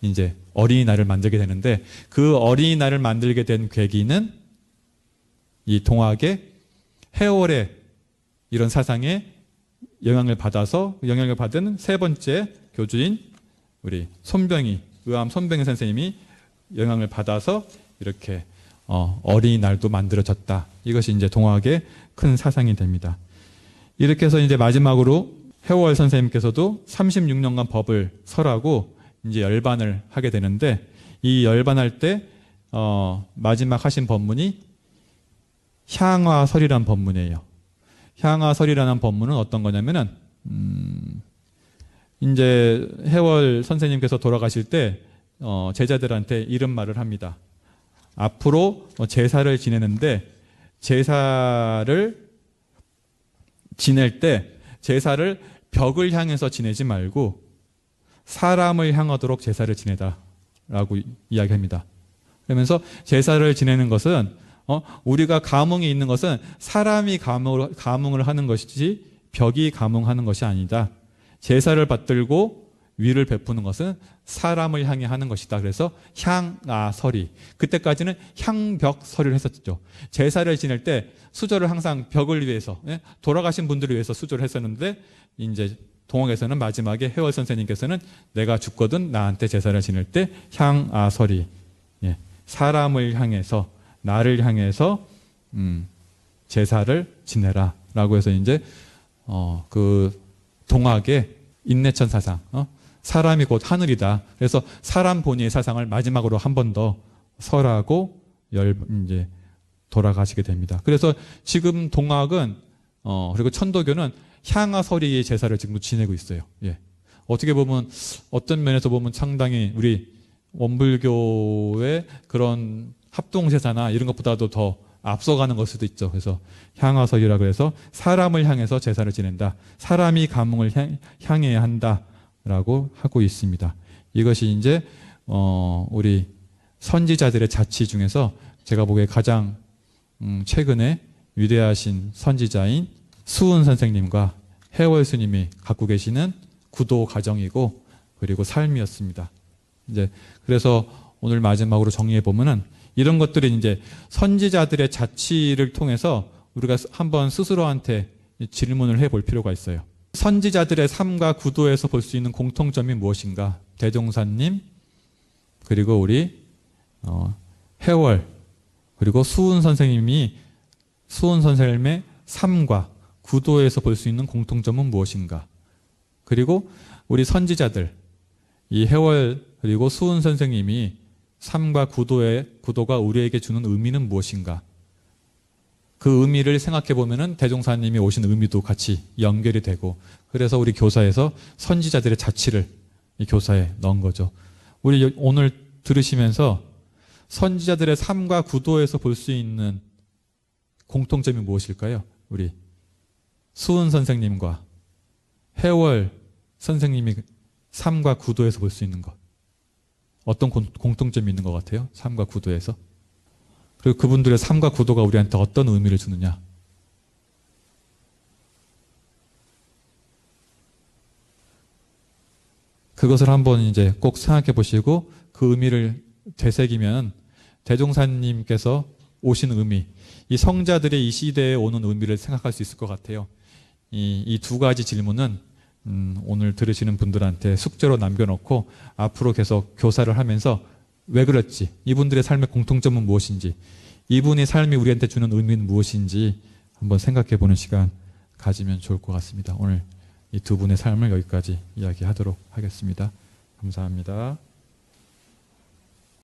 이제 어린이날을 만들게 되는데 그 어린이날을 만들게 된 계기는 이 동학의 해월의 이런 사상에 영향을 받은 3번째 교주인 우리 의암 손병희 선생님이 영향을 받아서 이렇게 어린이날도 만들어졌다. 이것이 이제 동학의 큰 사상이 됩니다. 이렇게 해서 이제 마지막으로 해월 선생님께서도 36년간 법을 설하고 이제 열반을 하게 되는데 이 열반할 때 마지막 하신 법문이 향화설이라는 법문이에요. 향화설이라는 법문은 어떤 거냐면은 이제 해월 선생님께서 돌아가실 때 제자들한테 이런 말을 합니다. 앞으로 제사를 지내는데 제사를 지낼 때 제사를 벽을 향해서 지내지 말고 사람을 향하도록 제사를 지내다라고 이야기합니다. 그러면서 제사를 지내는 것은 우리가 감흥이 있는 것은 사람이 감흥을 하는 것이지 벽이 감흥하는 것이 아니다. 제사를 받들고 위를 베푸는 것은 사람을 향해 하는 것이다. 그래서 향아설이 그때까지는 향벽설을 했었죠. 제사를 지낼 때 수조를 항상 벽을 위해서 돌아가신 분들을 위해서 수조를 했었는데 이제 동학에서는 마지막에 해월 선생님께서는 내가 죽거든 나한테 제사를 지낼 때 향아설이 사람을 향해서 나를 향해서 제사를 지내라라고 해서 이제 그 동학의 인내천 사상, 사람이 곧 하늘이다. 그래서 사람 본의의 사상을 마지막으로 한 번 더 설하고 이제 돌아가시게 됩니다. 그래서 지금 동학은 그리고 천도교는 향하설이의 제사를 지금도 지내고 있어요. 예. 어떻게 보면 어떤 면에서 보면 상당히 우리 원불교의 그런 합동제사나 이런 것보다도 더 앞서가는 걸 수도 있죠. 그래서 향하설이라고 해서 사람을 향해서 제사를 지낸다. 사람이 감흥을 향해야 한다라고 하고 있습니다. 이것이 이제 우리 선지자들의 자치 중에서 제가 보기에 가장 최근에 위대하신 선지자인 수은 선생님과 해월 스님이 갖고 계시는 구도 가정이고 그리고 삶이었습니다. 이제 그래서 오늘 마지막으로 정리해 보면은 이런 것들이 이제 선지자들의 자치를 통해서 우리가 한번 스스로한테 질문을 해볼 필요가 있어요. 선지자들의 삶과 구도에서 볼 수 있는 공통점이 무엇인가? 대종사님 그리고 우리 해월 그리고 수은 선생님의 삶과 구도에서 볼 수 있는 공통점은 무엇인가? 그리고 우리 선지자들 이 해월 그리고 수은 선생님이 삶과 구도가 우리에게 주는 의미는 무엇인가? 그 의미를 생각해 보면은 대종사님이 오신 의미도 같이 연결이 되고 그래서 우리 교사에서 선지자들의 자치를 이 교사에 넣은 거죠. 우리 오늘 들으시면서 선지자들의 삶과 구도에서 볼 수 있는 공통점이 무엇일까요? 우리 수은 선생님과 해월 선생님이 삶과 구도에서 볼 수 있는 것. 어떤 공통점이 있는 것 같아요? 삶과 구도에서. 그리고 그분들의 삶과 구도가 우리한테 어떤 의미를 주느냐. 그것을 한번 이제 꼭 생각해 보시고 그 의미를 되새기면 대종사님께서 오신 의미, 이 성자들의 이 시대에 오는 의미를 생각할 수 있을 것 같아요. 이 두 가지 질문은 오늘 들으시는 분들한테 숙제로 남겨놓고 앞으로 계속 교사를 하면서 왜 그랬지? 이분들의 삶의 공통점은 무엇인지, 이분의 삶이 우리한테 주는 의미는 무엇인지 한번 생각해 보는 시간 가지면 좋을 것 같습니다. 오늘 이 두 분의 삶을 여기까지 이야기하도록 하겠습니다. 감사합니다.